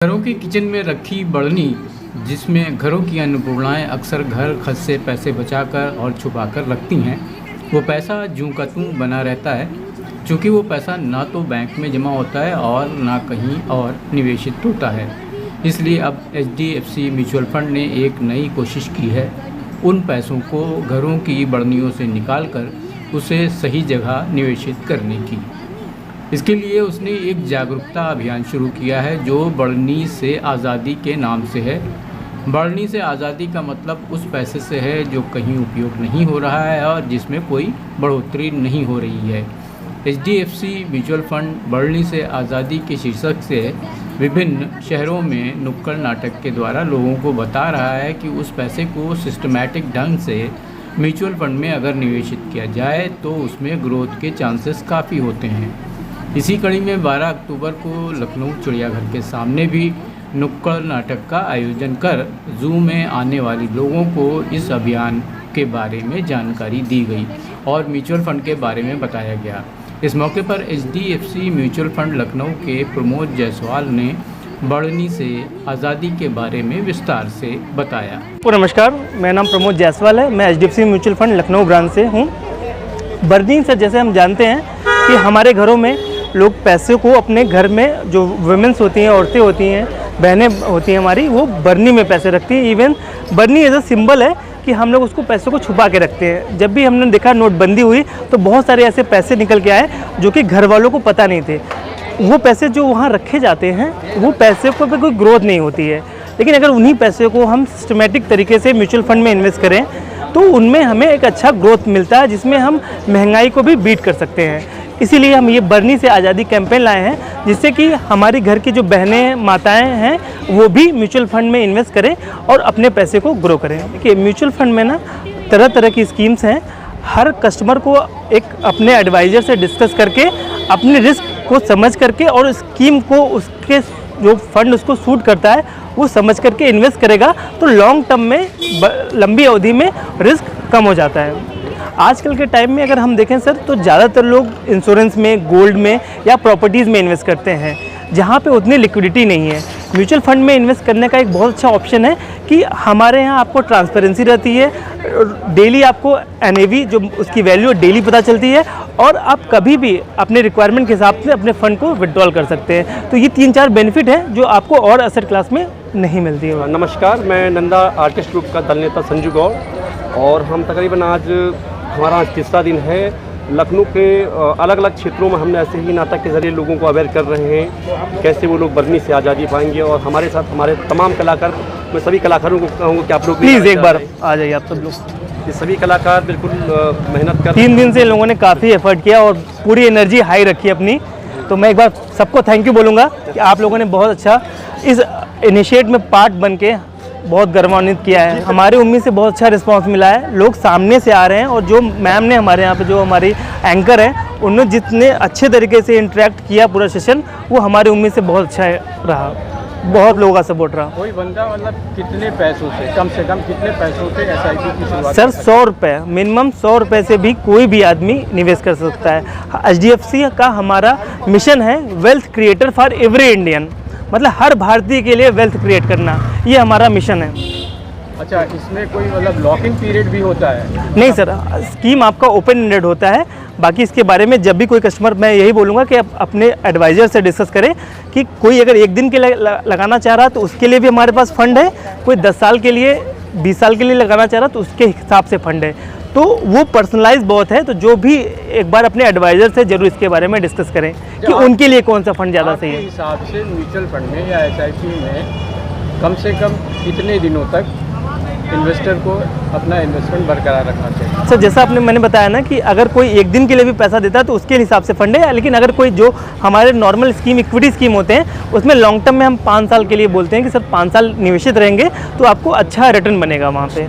घरों की किचन में रखी बढ़नी, जिसमें घरों की अन्नपूर्णाएं अक्सर घर खर्च से पैसे बचाकर और छुपाकर रखती हैं, वो पैसा जूं का तूं बना रहता है। चूँकि वो पैसा ना तो बैंक में जमा होता है और ना कहीं और निवेशित होता है, इसलिए अब HDFC म्यूचुअल फंड ने एक नई कोशिश की है उन पैसों को घरों की बढ़नियों से निकालकर उसे सही जगह निवेशित करने की। इसके लिए उसने एक जागरूकता अभियान शुरू किया है जो बढ़नी से आज़ादी के नाम से है। बढ़नी से आज़ादी का मतलब उस पैसे से है जो कहीं उपयोग नहीं हो रहा है और जिसमें कोई बढ़ोतरी नहीं हो रही है। HDFC म्यूचुअल फंड बढ़नी से आज़ादी के शीर्षक से विभिन्न शहरों में नुक्कड़ नाटक के द्वारा लोगों को बता रहा है कि उस पैसे को सिस्टमैटिक ढंग से म्यूचुअल फंड में अगर निवेशित किया जाए तो उसमें ग्रोथ के चांसेस काफ़ी होते हैं। इसी कड़ी में 12 अक्टूबर को लखनऊ चिड़ियाघर के सामने भी नुक्कड़ नाटक का आयोजन कर जू में आने वाले लोगों को इस अभियान के बारे में जानकारी दी गई और म्यूचुअल फंड के बारे में बताया गया। इस मौके पर HDFC म्यूचुअल फंड लखनऊ के प्रमोद जायसवाल ने बढ़नी से आज़ादी के बारे में विस्तार से बताया। नमस्कार, मेरा नाम प्रमोद जायसवाल है। मैं HDFC mutual fund Lucknow branch से हूँ। बढ़नी से जैसे हम जानते हैं कि हमारे घरों में लोग पैसे को अपने घर में जो वुमेंस होती हैं, औरतें होती हैं, बहनें होती हैं हमारी, वो बढ़नी में पैसे रखती हैं। इवन बढ़नी एज अ सिंबल है कि हम लोग उसको पैसों को छुपा के रखते हैं। जब भी हमने देखा नोटबंदी हुई तो बहुत सारे ऐसे पैसे निकल के आए जो कि घर वालों को पता नहीं थे। वो पैसे जो वहाँ रखे जाते हैं वो पैसे को कोई ग्रोथ नहीं होती है, लेकिन अगर उन्हीं पैसे को हम सिस्टमेटिक तरीके से म्यूचुअल फंड में इन्वेस्ट करें तो उनमें हमें एक अच्छा ग्रोथ मिलता है जिसमें हम महंगाई को भी बीट कर सकते हैं। इसीलिए हम ये बढ़नी से आज़ादी कैंपेन लाए हैं जिससे कि हमारी घर की जो बहनें माताएं हैं वो भी म्यूचुअल फंड में इन्वेस्ट करें और अपने पैसे को ग्रो करें। देखिए, म्यूचुअल फंड में ना तरह तरह की स्कीम्स हैं। हर कस्टमर को एक अपने एडवाइज़र से डिस्कस करके अपने रिस्क को समझ करके और स्कीम को उसके जो फंड उसको सूट करता है वो समझ करके इन्वेस्ट करेगा तो लॉन्ग टर्म में लंबी अवधि में रिस्क कम हो जाता है। आजकल के टाइम में अगर हम देखें सर तो ज़्यादातर लोग इंश्योरेंस में, गोल्ड में या प्रॉपर्टीज़ में इन्वेस्ट करते हैं जहाँ पे उतनी लिक्विडिटी नहीं है। म्यूचुअल फंड में इन्वेस्ट करने का एक बहुत अच्छा ऑप्शन है कि हमारे यहाँ आपको ट्रांसपेरेंसी रहती है, डेली आपको NAV जो उसकी वैल्यू डेली पता चलती है और आप कभी भी अपने रिक्वायरमेंट के हिसाब से अपने फ़ंड को विड्रॉल कर सकते हैं। तो ये 3-4 बेनिफिट हैं जो आपको और एसेट क्लास में नहीं मिलती है। नमस्कार, मैं नंदा आर्टिस्ट ग्रुप का दल नेता संजू गौड़ और हम तकरीबन आज हमारा तीसरा दिन है। लखनऊ के अलग अलग क्षेत्रों में हमने ऐसे ही नाटक के ज़रिए लोगों को अवेयर कर रहे हैं कैसे वो लोग बढ़नी से आज़ादी पाएंगे। और हमारे साथ हमारे तमाम कलाकार, मैं सभी कलाकारों को कहूँगा कि आप लोग प्लीज़ एक बार आ जाइए आप सब लोग। ये सभी कलाकार बिल्कुल मेहनत कर 3 दिन से लोगों ने काफ़ी एफर्ट किया और पूरी एनर्जी हाई रखी अपनी। तो मैं एक बार सबको थैंक यू बोलूँगा कि आप लोगों ने बहुत अच्छा इस इनिशिएट में पार्ट बन के बहुत गौरवान्वित किया है। हमारी उम्मीद से बहुत अच्छा रिस्पांस मिला है। लोग सामने से आ रहे हैं और जो मैम ने हमारे यहाँ पे जो हमारी एंकर हैं उन्होंने जितने अच्छे तरीके से इंटरेक्ट किया पूरा सेशन, वो हमारी उम्मीद से बहुत अच्छा रहा। बहुत लोगों का सपोर्ट रहा। कोई बंदा मतलब कितने पैसों से कम कितने पैसों से SIP की शुरुआत? सर 100 रुपये, मिनिमम 100 रुपये से भी कोई भी आदमी निवेश कर सकता है। HDFC का हमारा मिशन है wealth creator for every Indian, मतलब हर भारतीय के लिए वेल्थ क्रिएट करना, ये हमारा मिशन है। अच्छा, इसमें कोई मतलब लॉकिंग पीरियड भी होता है? नहीं सर, स्कीम आपका ओपन एंडेड होता है। बाकी इसके बारे में जब भी कोई कस्टमर, मैं यही बोलूँगा कि आप अपने एडवाइज़र से डिस्कस करें कि कोई अगर 1 दिन के लिए लगाना चाह रहा तो उसके लिए भी हमारे पास फ़ंड है, कोई 10 साल के लिए, 20 साल के लिए लगाना चाह रहा तो उसके हिसाब से फ़ंड है। तो वो पर्सनलाइज बहुत है, तो जो भी एक बार अपने एडवाइज़र से जरूर इसके बारे में डिस्कस करें कि उनके लिए कौन सा फ़ंड ज़्यादा सही है। हिसाब से म्यूचुअल फंड में या SIP में कम से कम कितने दिनों तक इन्वेस्टर को अपना इन्वेस्टमेंट बरकरार रखना चाहिए? सर जैसा मैंने बताया ना कि अगर कोई 1 दिन के लिए भी पैसा देता है तो उसके हिसाब से फंड है, लेकिन अगर कोई जो हमारे नॉर्मल स्कीम, इक्विटी स्कीम होते हैं उसमें लॉन्ग टर्म में हम 5 साल के लिए बोलते हैं कि सर 5 साल निवेशित रहेंगे तो आपको अच्छा रिटर्न बनेगा वहाँ पे।